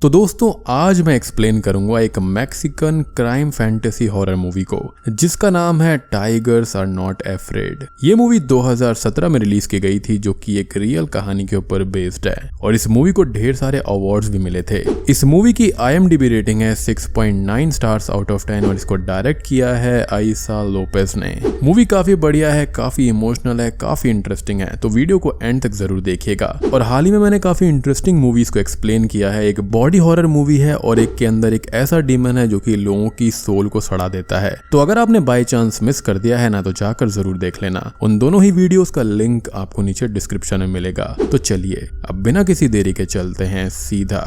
तो दोस्तों आज मैं एक्सप्लेन करूंगा एक Mexican crime fantasy horror movie को जिसका नाम है टाइगर्स आर नॉट अफ्रेड। ये मूवी 2017 में रिलीज की गई थी जो कि एक रियल कहानी के ऊपर बेस्ड है और इस मूवी को ढेर सारे अवार्ड्स भी मिले थे। इस मूवी की IMDb रेटिंग है 6.9 स्टार्स आउट ऑफ 10 और इसको डायरेक्ट किया है आइसा लोपेज ने। मूवी काफी बढ़िया है, काफी इमोशनल है, काफी इंटरेस्टिंग है, तो वीडियो को एंड तक जरूर देखिएगा। और हाल ही में मैंने काफी इंटरेस्टिंग मूवीज को एक्सप्लेन किया है। एक बॉडी हॉरर मूवी है और एक के अंदर एक ऐसा डीमन है जो कि लोगों की सोल को सड़ा देता है। तो अगर आपने बाय चांस मिस कर दिया है ना तो जाकर जरूर देख लेना। उन दोनों ही वीडियोस का लिंक आपको नीचे डिस्क्रिप्शन में मिलेगा। तो चलिए अब बिना किसी देरी के चलते हैं सीधा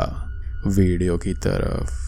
वीडियो की तरफ।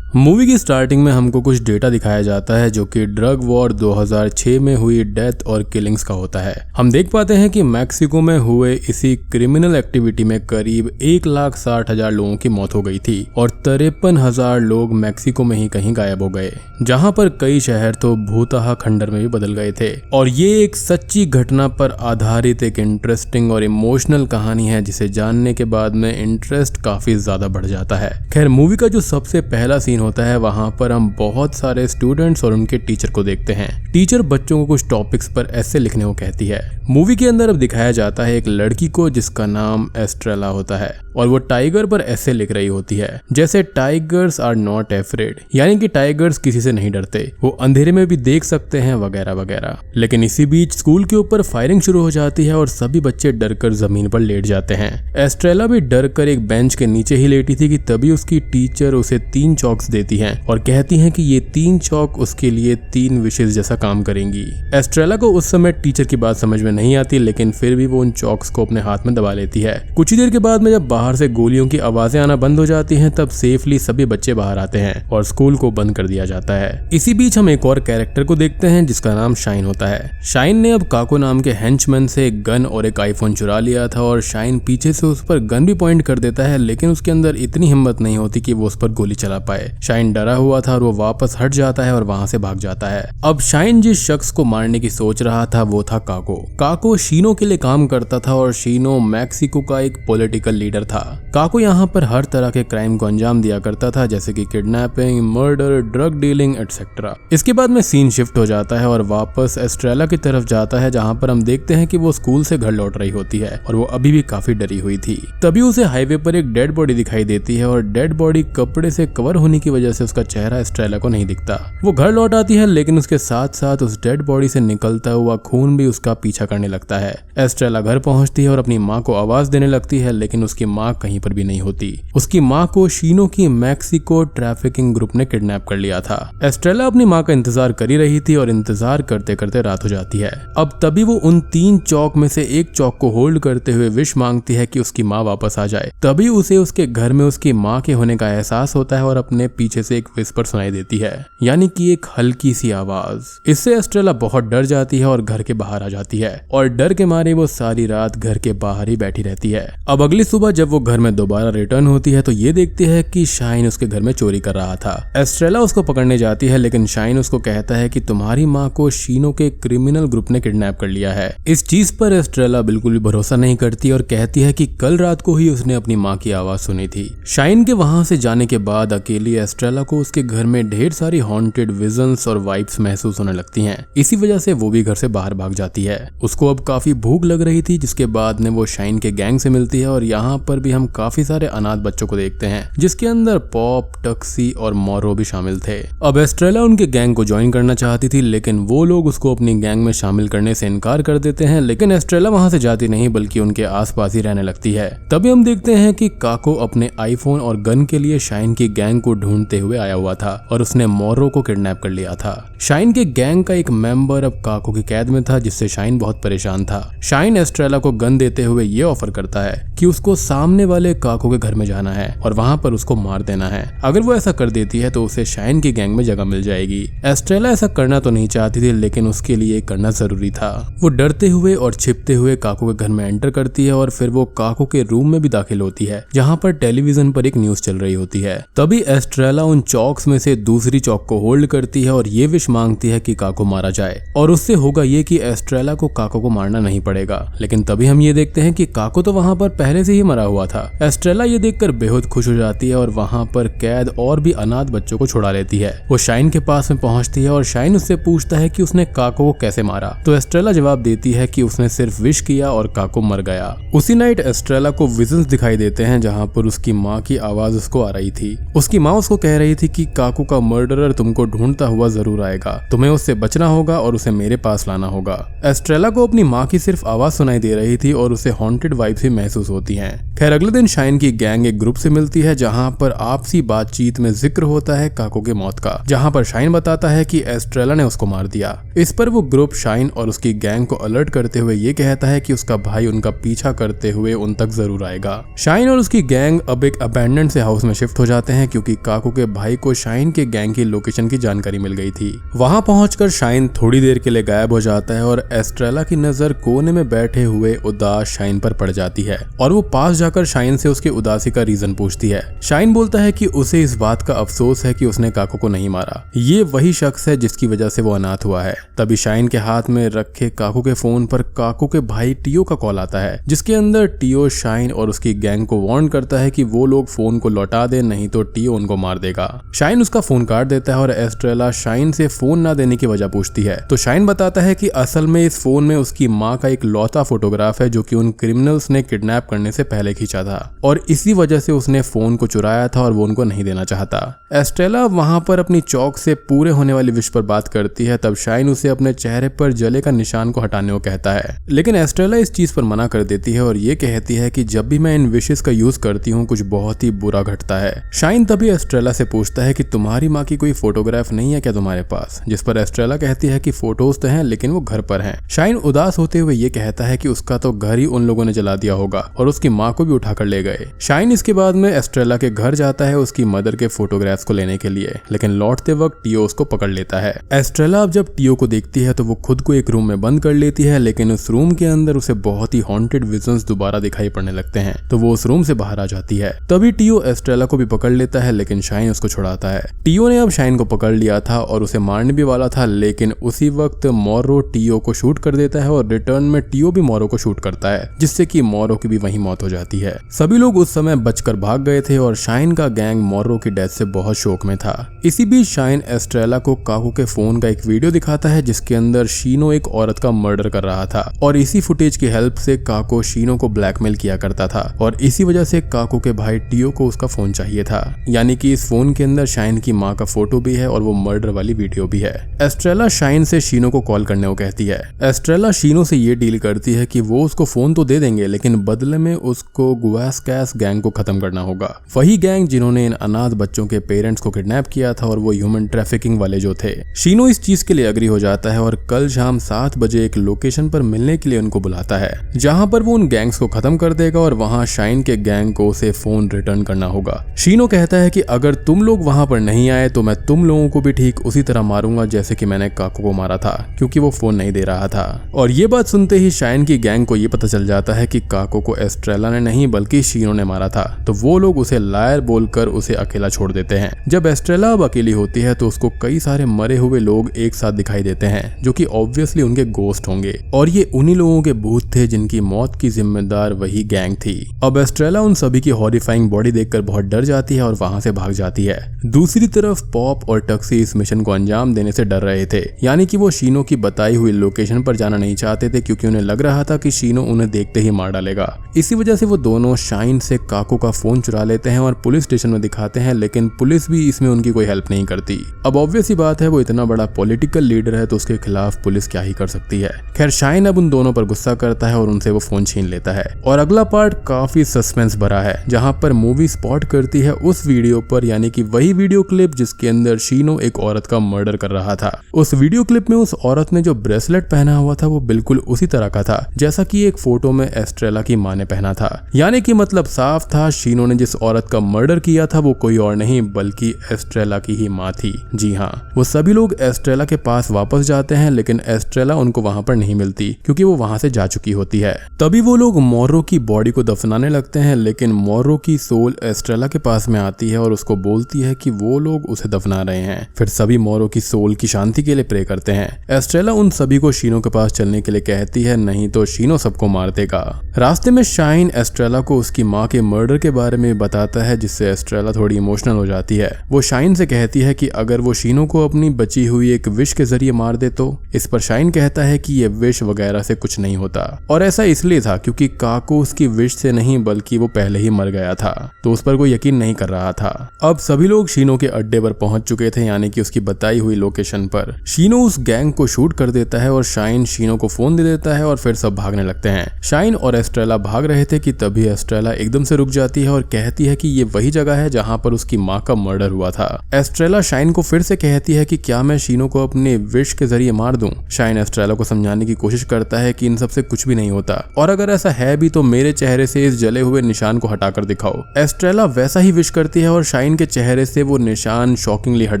मूवी की स्टार्टिंग में हमको कुछ डेटा दिखाया जाता है जो कि ड्रग वॉर 2006 में हुई डेथ और किलिंग्स का होता है। हम देख पाते हैं कि मैक्सिको में हुए इसी क्रिमिनल एक्टिविटी में करीब 1,60,000 लोगों की मौत हो गई थी और 53,000 लोग मैक्सिको में ही कहीं गायब हो गए, जहां पर कई शहर तो भूतहा खंडर में भी बदल गए थे। और ये एक सच्ची घटना पर आधारित एक इंटरेस्टिंग और इमोशनल कहानी है जिसे जानने के बाद में इंटरेस्ट काफी ज्यादा बढ़ जाता है। खैर मूवी का जो सबसे पहला सीन होता है वहां पर हम बहुत सारे स्टूडेंट्स और उनके टीचर को देखते हैं। टीचर बच्चों को कुछ टॉपिक्स पर ऐसे लिखने को कहती है। मूवी के अंदर अब दिखाया जाता है एक लड़की को जिसका नाम एस्ट्रेला होता है और वो टाइगर पर ऐसे लिख रही होती है जैसे टाइगर्स आर नॉट अफ्रेड, यानी कि टाइगर्स किसी से नहीं डरते, वो अंधेरे में भी देख सकते हैं वगैरह वगैरह। लेकिन इसी बीच स्कूल के ऊपर फायरिंग शुरू हो जाती है और सभी बच्चे डरकर जमीन पर लेट जाते हैं। एस्ट्रेला भी डरकर एक बेंच के नीचे ही लेटी थी कि तभी उसकी टीचर उसे 3 चॉक्स देती हैं और कहती हैं कि ये 3 चॉक उसके लिए 3 विशेष जैसा काम करेंगी। एस्ट्रेला को उस समय टीचर की बात समझ में नहीं आती, लेकिन फिर भी वो उन चॉक्स को अपने हाथ में दबा लेती है। कुछ ही देर के बाद में जब बाहर से गोलियों की आवाजें आना बंद हो जाती हैं तब सेफली सभी बच्चे बाहर आते हैं और स्कूल को बंद कर दिया जाता है। इसी बीच हम एक और कैरेक्टर को देखते हैं जिसका नाम शाइन होता है। शाइन ने अब काको नाम के हेंचमैन से एक गन और एक आईफोन चुरा लिया था और शाइन पीछे से उस पर गन भी पॉइंट कर देता है, लेकिन उसके अंदर इतनी हिम्मत नहीं होती कि वो उस पर गोली चला पाए। शाइन डरा हुआ था और वो वापस हट जाता है और वहां से भाग जाता है। अब शाइन जिस शख्स को मारने की सोच रहा था वो था काको। काको शीनो के लिए काम करता था और शीनो मैक्सिको का एक पॉलिटिकल लीडर था। काको यहाँ पर हर तरह के क्राइम को अंजाम दिया करता था जैसे कि kidnapping, murder, drug dealing etcetera. इसके बाद में सीन शिफ्ट हो जाता है और वापस एस्ट्रेला की तरफ जाता है जहाँ पर हम देखते हैं कि वो स्कूल से घर लौट रही होती है और वो अभी भी काफी डरी हुई थी। तभी उसे हाईवे पर एक डेड बॉडी दिखाई देती है और डेड बॉडी कपड़े से कवर होने की वजह से उसका चेहरा एस्ट्रेला को नहीं दिखता। वो घर लौट आती है लेकिन उसके साथ साथ उस डेड बॉडी से निकलता हुआ खून भी उसका पीछा करने लगता है। एस्ट्रेला घर पहुंचती है और अपनी माँ को आवाज देने लगती है लेकिन उसकी माँ कहीं पर भी नहीं होती। उसकी माँ को शीनो की मैक्सिको ट्रैफिकिंग ग्रुप ने किडनैप कर लिया था। एस्ट्रेला अपनी माँ का इंतजार कर ही रही थी और इंतजार करते करते रात हो जाती है। अब तभी वो उन 3 चौक में से एक चौक को होल्ड करते हुए विश मांगती है कि उसकी माँ वापस आ जाए। तभी उसे उसके घर में उसकी माँ के होने का एहसास होता है और अपने पीछे से एक विस्पर सुनाई देती है, यानी कि एक हल्की सी आवाज। इससे एस्ट्रेला बहुत डर जाती है और घर के बाहर आ जाती है और डर के मारे वो सारी रात घर के बाहर ही बैठी रहती है। अब अगली सुबह जब वो घर में दोबारा रिटर्न होती है तो ये देखती है कि शाइन उसके घर में चोरी कर रहा था। एस्ट्रेला उसको पकड़ने जाती है लेकिन शाइन उसको कहता है कि तुम्हारी माँ को शीनो के क्रिमिनल ग्रुप ने किडनैप कर लिया है। इस चीज पर एस्ट्रेला बिल्कुल भी भरोसा नहीं करती और कहती है कि कल रात को ही उसने अपनी माँ की आवाज सुनी थी। शाइन के वहां से जाने के बाद अकेली एस्ट्रेला को उसके घर में ढेर सारी हॉन्टेड विजन्स और वाइब्स महसूस होने लगती हैं। इसी वजह से वो भी घर से बाहर भाग जाती है। उसको अब काफी भूख लग रही थी जिसके बाद में वो शाइन के गैंग से मिलती है और यहाँ पर भी हम काफी सारे अनाथ बच्चों को देखते हैं जिसके अंदर पॉप, टक्सी और मोरो भी शामिल थे। अब एस्ट्रेला उनके गैंग को ज्वाइन करना चाहती थी लेकिन वो लोग उसको अपनी गैंग में शामिल करने से इनकार कर देते हैं, लेकिन एस्ट्रेला वहां से जाती नहीं बल्कि उनके आसपास ही रहने लगती है। तभी हम देखते हैं कि काको अपने आईफोन और गन के लिए शाइन की गैंग को ढूंढते हुए आया हुआ था और उसने मोरो को किडनैप कर लिया था। शाइन के गैंग का एक मेंबर अब काको की कैद में था जिससे शाइन बहुत परेशान था। शाइन एस्ट्रेला को गन देते हुए ये ऑफर करता है कि उसको सामने वाले काको के घर में जाना है और वहां पर उसको मार देना है। अगर वो ऐसा कर देती है तो उसे शाइन की गैंग में जगह मिल जाएगी। एस्ट्रेला ऐसा करना तो नहीं चाहती थी लेकिन उसके लिए करना जरूरी था। वो डरते हुए और छिपते हुए काको के घर में एंटर करती है और फिर वो काको के रूम में भी दाखिल होती है जहाँ पर टेलीविजन पर एक न्यूज चल रही होती है। तभी एस्ट्रेला एस्ट्रेला उन चॉक्स में से दूसरी चॉक को होल्ड करती है और ये विश मांगती है कि काको मारा जाए, और उससे होगा ये कि एस्ट्रेला को काको को मारना नहीं पड़ेगा। लेकिन तभी हम ये देखते हैं कि काको तो वहाँ पर पहले से ही मरा हुआ था। एस्ट्रेला ये देखकर बेहद खुश हो जाती है और वहाँ पर कैद और भी अनाथ बच्चों को छुड़ा लेती है। वो शाइन के पास में पहुंचती है और शाइन उससे पूछता है कि उसने काको को कैसे मारा, तो एस्ट्रेला जवाब देती है कि उसने सिर्फ विश किया और काको मर गया। उसी नाइट एस्ट्रेला को विजन्स दिखाई देते हैं जहाँ पर उसकी माँ की आवाज उसको आ रही थी। उसकी माँ उसको कह रही थी कि काको का मर्डरर तुमको ढूंढता हुआ जरूर आएगा, तुम्हें उससे बचना होगा और उसे मेरे पास लाना होगा। एस्ट्रेला को अपनी माँ की सिर्फ आवाज सुनाई दे रही थी और उसे हॉन्टेड वाइब्स भी महसूस होती हैं। खैर अगले दिन शाइन की गैंग एक ग्रुप से मिलती है जहाँ पर आपसी बातचीत में जिक्र होता है काको की मौत का, जहाँ पर शाइन बताता है कि एस्ट्रेला ने उसको मार दिया। इस पर वो ग्रुप शाइन और उसकी गैंग को अलर्ट करते हुए ये कहता है कि उसका भाई उनका पीछा करते हुए उन तक जरूर आएगा। शाइन और उसकी गैंग अब एक अबैंडन्ड से हाउस में शिफ्ट हो जाते हैं क्योंकि काको के भाई को शाइन के गैंग की लोकेशन की जानकारी मिल गई थी। वहां पहुंचकर शाइन थोड़ी देर के लिए गायब हो जाता है और एस्ट्रेला की नजर कोने में बैठे हुए उदास शाइन पर पड़ जाती है और वो पास जाकर शाइन से उसकी उदासी का रीजन पूछती है। शाइन बोलता है कि उसे इस बात का अफसोस है कि उसने काको को नहीं मारा, ये वही शख्स है जिसकी वजह से वो अनाथ हुआ है। तभी शाइन के हाथ में रखे काको के फोन पर काको के भाई टियो का कॉल आता है, जिसके अंदर टियो शाइन और उसकी गैंग को वार्न करता है कि वो लोग फोन को लौटा दे, नहीं तो टियो उनको मार देगा। शाइन उसका फोन काट देता है और एस्ट्रेला शाइन से फोन ना देने की वजह पूछती है, तो शाइन बताता है कि असल में इस फोन में उसकी माँ का एक लौता फोटोग्राफ है जो कि उन क्रिमिनल्स ने किडनैप करने से पहले खींचा था और इसी वजह से उसने फोन को चुराया था और वो उनको नहीं देना चाहता। एस्ट्रेला वहां पर अपनी चौक से पूरे होने वाली विश पर बात करती है, तब शाइन उसे अपने चेहरे पर जले का निशान को हटाने को कहता है, लेकिन एस्ट्रेला इस चीज पर मना कर देती है और ये कहती है कि जब भी मैं इन विशेस का यूज करती हूँ कुछ बहुत ही बुरा घटता है। शाइन तभी एस्ट्रेला से पूछता है कि तुम्हारी माँ की कोई फोटोग्राफ नहीं है क्या तुम्हारे पास, जिस पर एस्ट्रेला कहती है कि फोटोज तो हैं लेकिन वो घर पर हैं। शाइन उदास होते हुए ये कहता है कि उसका तो घर ही उन लोगों ने जला दिया होगा और उसकी माँ को भी उठाकर ले गए। शाइन इसके बाद में एस्ट्रेला के घर जाता है उसकी मदर के फोटोग्राफ्स को लेने के लिए, लेकिन लौटते वक्त टियो उसको पकड़ लेता है। एस्ट्रेला अब जब टियो को देखती है तो वो खुद को एक रूम में बंद कर लेती है, लेकिन उस रूम के अंदर उसे बहुत ही हॉन्टेड विजन्स दोबारा दिखाई पड़ने लगते हैं, तो वो उस रूम से बाहर आ जाती है। तभी टियो एस्ट्रेला को भी पकड़ लेता है, लेकिन शाइन उसको छुड़ाता है। टियो ने अब शाइन को पकड़ लिया था और उसे मारने भी वाला था, लेकिन उसी वक्त मोरो टियो को शूट कर देता है और रिटर्न में टियो भी मोरो को शूट करता है, जिससे कि मोरो की भी वहीं मौत हो जाती है। सभी लोग उस समय बचकर भाग गए थे और शाइन का गैंग मोरो की डेथ से बहुत शोक में था। इसी बीच शाइन एस्ट्रेला को काको के फोन का एक वीडियो दिखाता है जिसके अंदर शीनो एक औरत का मर्डर कर रहा था और इसी फुटेज की हेल्प से काको शीनो को ब्लैकमेल किया करता था और इसी वजह से काको के भाई टियो को उसका फोन चाहिए था। यानी कि इस फोन के अंदर शाइन की माँ का फोटो भी है और वो मर्डर वाली वीडियो भी है। एस्ट्रेला शाइन से शीनो को कॉल करने को कहती है। एस्ट्रेला शीनो से ये डील करती है कि वो उसको फोन तो दे देंगे लेकिन बदले में उसको गुआस्कैस गैंग को खत्म करना होगा, वही गैंग जिन्होंने इन अनाथ बच्चों के पेरेंट्स को किडनैप किया था और वो ह्यूमन ट्रैफिकिंग वाले जो थे। शीनो इस चीज के लिए अग्री हो जाता है और कल शाम 7 बजे एक लोकेशन पर मिलने के लिए उनको बुलाता है जहां पर वो उन गैंग्स को खत्म कर देगा और वहां शाइन के गैंग को उसे फोन रिटर्न करना होगा। शीनो कहता है कि अगर तुम लोग वहां पर नहीं आए तो मैं तुम लोगों को भी ठीक उसी तरह मारूंगा जैसे कि मैंने काको को मारा था, क्योंकि वो फोन नहीं दे रहा था। और ये बात सुनते ही शाइन की गैंग को ये पता चल जाता है कि काको को एस्ट्रेला ने नहीं बल्कि शीनो ने मारा था, तो वो लोग उसे लायर बोलकर उसे अकेला छोड़ देते हैं। जब एस्ट्रेला अब अकेली होती है तो उसको कई सारे मरे हुए लोग एक साथ दिखाई देते हैं जो कि ऑब्वियसली उनके गोस्ट होंगे और ये उन्हीं लोगों के भूत थे जिनकी मौत की जिम्मेदार वही गैंग थी। अब एस्ट्रेला उन सभी की हॉरिफाइंग बॉडी देखकर बहुत डर जाती है और वहां से भाग जाती है। दूसरी तरफ पॉप और टक्सी इस मिशन को अंजाम देने से डर रहे थे, यानी कि वो शीनो की बताई हुई लोकेशन पर जाना नहीं चाहते थे क्योंकि उन्हें लग रहा था कि शीनो उन्हें देखते ही मार डालेगा। इसी वजह से वो दोनों शाइन से काको का फोन चुरा लेते हैं और पुलिस स्टेशन में दिखाते हैं, लेकिन पुलिस भी इसमें उनकी कोई हेल्प नहीं करती। अब ऑब्वियस ही बात है वो इतना बड़ा पॉलिटिकल लीडर है तो उसके खिलाफ पुलिस क्या ही कर सकती है। खैर शाइन अब उन दोनों पर गुस्सा करता है और उनसे वो फोन छीन लेता है। और अगला पार्ट काफी सस्पेंस भरा है जहां पर मूवी स्पॉट करती है उस वीडियो पर, यानी कि वही वीडियो क्लिप जिसके अंदर शीनो एक औरत का मर्डर कर रहा था। उस वीडियो क्लिप में उस औरत ने जो ब्रेसलेट पहना हुआ था वो बिल्कुल उसी तरह का था जैसा कि एक फोटो में एस्ट्रेला की मां ने पहना था। यानी कि मतलब साफ था शीनो ने जिस औरत का मर्डर किया था वो कोई और नहीं बल्कि एस्ट्रेला की ही मां थी। जी हाँ, वो सभी लोग एस्ट्रेला के पास वापस जाते हैं लेकिन एस्ट्रेला उनको वहां पर नहीं मिलती क्योंकि वो वहां से जा चुकी होती है। तभी वो लोग मोरो की बॉडी को दफनाने लगते हैं, लेकिन मोरो की सोल एस्ट्रेला के पास में आती है और उसके उसको बोलती है कि वो लोग उसे दफना रहे हैं। फिर सभी मोरो की सोल की शांति के लिए प्रे करते हैं। एस्ट्रेला उन सभी को शीनो के पास चलने के लिए कहती है, नहीं तो शीनो सबको मार देगा। रास्ते में शाइन एस्ट्रेला को उसकी माँ के मर्डर के बारे में बताता है, जिससे एस्ट्रेला थोड़ी इमोशनल हो जाती है। वो शाइन से कहती है कि अगर वो शीनो को अपनी बची हुई एक विश के जरिए मार दे तो। इस पर शाइन कहता है कि ये विश वगैरह से कुछ नहीं होता, और ऐसा इसलिए था क्योंकि काको उसकी विश से नहीं बल्कि वो पहले ही मर गया था, तो उस पर कोई यकीन नहीं कर रहा था। अब सभी लोग शीनो के अड्डे पर पहुंच चुके थे, यानी कि उसकी बताई हुई लोकेशन पर। शीनो उस गैंग को शूट कर देता है और शाइन शीनो को फोन दे देता है और फिर सब भागने लगते हैं। शाइन और एस्ट्रेला भाग रहे थे कि तभी एस्ट्रेला एकदम से रुक जाती है और कहती है कि ये वही जगह है जहां पर उसकी माँ का मर्डर हुआ था। एस्ट्रेला शाइन को फिर से कहती है कि क्या मैं शीनो को अपने विश के जरिए मार दूं। शाइन एस्ट्रेला को समझाने की कोशिश करता है कि इन सब से कुछ भी नहीं होता, और अगर ऐसा है भी तो मेरे चेहरे से इस जले हुए निशान को हटाकर दिखाओ। एस्ट्रेला वैसा ही विश करती है और शाइन के चेहरे से वो निशान शॉकिंगली हट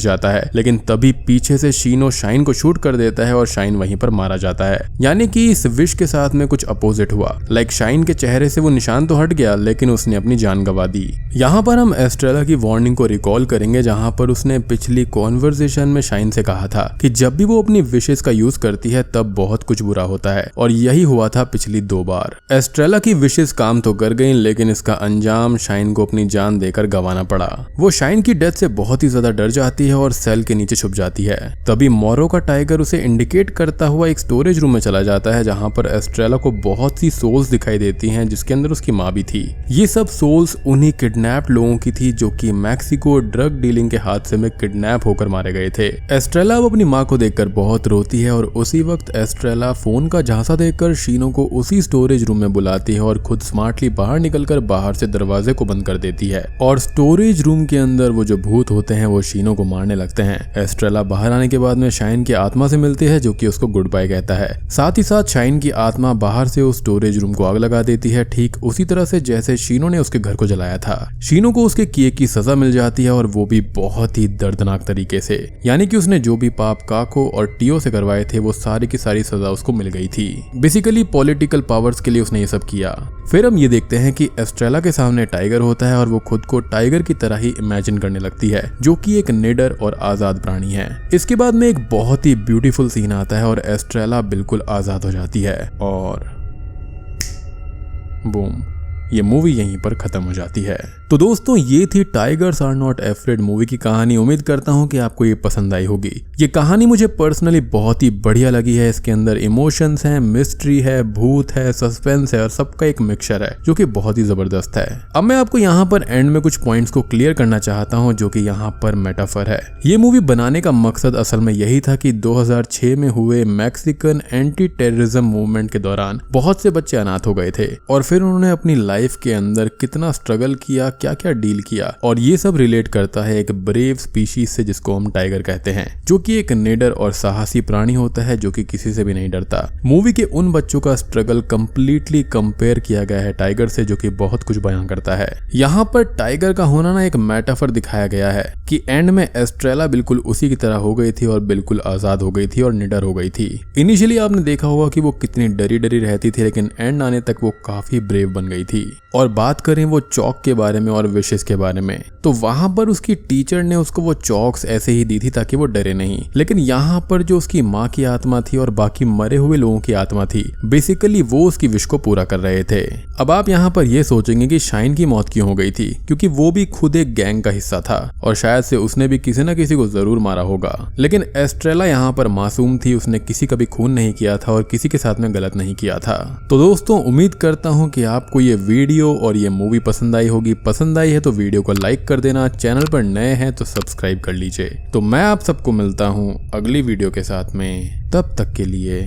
जाता है, लेकिन तभी पीछे से शीनो शाइन को शूट कर देता है और शाइन वहीं पर मारा जाता है। यानी कि इस विश के साथ में कुछ अपोजिट हुआ। लाइक शाइन के चेहरे से वो निशान तो हट गया, लेकिन उसने अपनी जान गंवा दी। यहाँ पर हम एस्ट्रेला की वार्निंग को रिकॉल करेंगे, जहाँ पर उसने पिछली कॉन्वर्सेशन में शाइन से कहा था कि जब भी वो अपनी विशेस का यूज करती है तब बहुत कुछ बुरा होता है, और यही हुआ था पिछली 2 बार। एस्ट्रेला की विशेस काम तो कर गई, लेकिन इसका अंजाम शाइन को अपनी जान देकर गंवाना पड़ा। वो शाइन की डेथ से बहुत ही ज्यादा डर जाती है और सेल के नीचे छुप जाती है। तभी मोरो का टाइगर उसे इंडिकेट करता हुआ एक स्टोरेज रूम में चला जाता है, जहाँ पर एस्ट्रेला को बहुत सी सोल्स दिखाई देती हैं, जिसके अंदर उसकी माँ भी थी। ये सब सोल्स उन्हीं किडनैप्ड लोगों की थी जो कि मैक्सिको ड्रग डीलिंग के हादसे में किडनैप होकर मारे गए थे। एस्ट्रेला अब अपनी माँ को देखकर बहुत रोती है, और उसी वक्त एस्ट्रेला फोन का झांसा देखकर शीनो को उसी स्टोरेज रूम में बुलाती है और खुद स्मार्टली बाहर निकलकर बाहर से दरवाजे को बंद कर देती है, और स्टोरेज रूम के अंदर वो जो भूत होते हैं वो शीनो को मारने लगते हैं। एस्ट्रेला बाहर आने के बाद में शाइन की आत्मा से मिलती है, जो कि उसको गुड बाय कहता है। साथ ही साथ शाइन की आत्मा बाहर से उस स्टोरेज रूम को आग लगा देती है, ठीक उसी तरह से जैसे शीनो ने उसके घर को जलाया था। शीनो को उसके किए की सजा मिल जाती है, और वो भी बहुत ही दर्दनाक तरीके से। यानी कि उसने जो भी पाप काको और टियो से करवाए थे वो सारी की सारी सजा उसको मिल गई थी। बेसिकली पॉलिटिकल पावर्स के लिए उसने ये सब किया। फिर हम ये देखते हैं कि एस्ट्रेला के सामने टाइगर होता है और वो खुद को टाइगर की तरह ही इमेजिन करने लगती है, जो कि एक निडर और आजाद प्राणी है। इसके बाद में एक बहुत ही ब्यूटीफुल सीन आता है और एस्ट्रेला बिल्कुल आजाद हो जाती है, और बूम, ये मूवी यहीं पर खत्म हो जाती है। तो दोस्तों, ये थी tigers are not afraid movie की कहानी। उम्मीद करता हूँ कि आपको ये पसंद आई होगी। ये कहानी मुझे पर्सनली बहुत ही बढ़िया लगी है। इसके अंदर इमोशंस हैं, मिस्ट्री है, भूत है, सस्पेंस है, और सबका एक मिक्सचर है जो कि बहुत ही जबरदस्त है। अब मैं आपको यहाँ पर एंड में कुछ पॉइंट्स को क्लियर करना चाहता हूँ, जो कि यहाँ पर मेटाफर है। ये मूवी बनाने का मकसद असल में यही था कि 2006 में हुए मैक्सिकन एंटी टेररिज्म मूवमेंट के दौरान बहुत से बच्चे अनाथ हो गए थे, और फिर उन्होंने अपनी लाइफ के अंदर कितना स्ट्रगल किया, क्या क्या डील किया, और ये सब रिलेट करता है एक ब्रेव स्पीशीज से जिसको हम टाइगर कहते हैं, जो कि एक निडर और साहसी प्राणी होता है जो कि किसी से भी नहीं डरता। मूवी के उन बच्चों का स्ट्रगल कंप्लीटली कंपेयर किया गया है टाइगर से, जो कि बहुत कुछ बयां करता है। यहाँ पर टाइगर का होना ना एक मेटाफर दिखाया गया है कि एंड में एस्ट्रेला बिल्कुल उसी की तरह हो गई थी और बिल्कुल आजाद हो गई थी और निडर हो गई थी। इनिशियली आपने देखा होगा कि वो कितनी डरी डरी रहती थी, लेकिन एंड आने तक वो काफी ब्रेव बन गई थी। और बात करें वो चौक के बारे में और विशेष के बारे में, तो वहां पर उसकी टीचर ने उसको वो चौक्स ऐसे ही दी थी ताकि वो डरे नहीं, लेकिन यहाँ पर जो उसकी माँ की आत्मा थी और बाकी मरे हुए लोगों की आत्मा थी, बेसिकली वो उसकी विश को पूरा कर रहे थे। अब आप यहाँ पर ये सोचेंगे कि शाइन की मौत क्यों हो गई थी, क्योंकि वो भी खुद एक गैंग का हिस्सा था और शायद से उसने भी किसी न किसी को जरूर मारा होगा। लेकिन एस्ट्रेला यहाँ पर मासूम थी, उसने किसी का भी खून नहीं किया था और किसी के साथ में गलत नहीं किया था। तो दोस्तों, उम्मीद करता हूँ कि आपको ये वीडियो और ये मूवी पसंद आई होगी। पसंद आई है तो वीडियो को लाइक कर देना, चैनल पर नए हैं तो सब्सक्राइब कर लीजिए। तो मैं आप सबको मिलता हूँ अगली वीडियो के साथ में, तब तक के लिए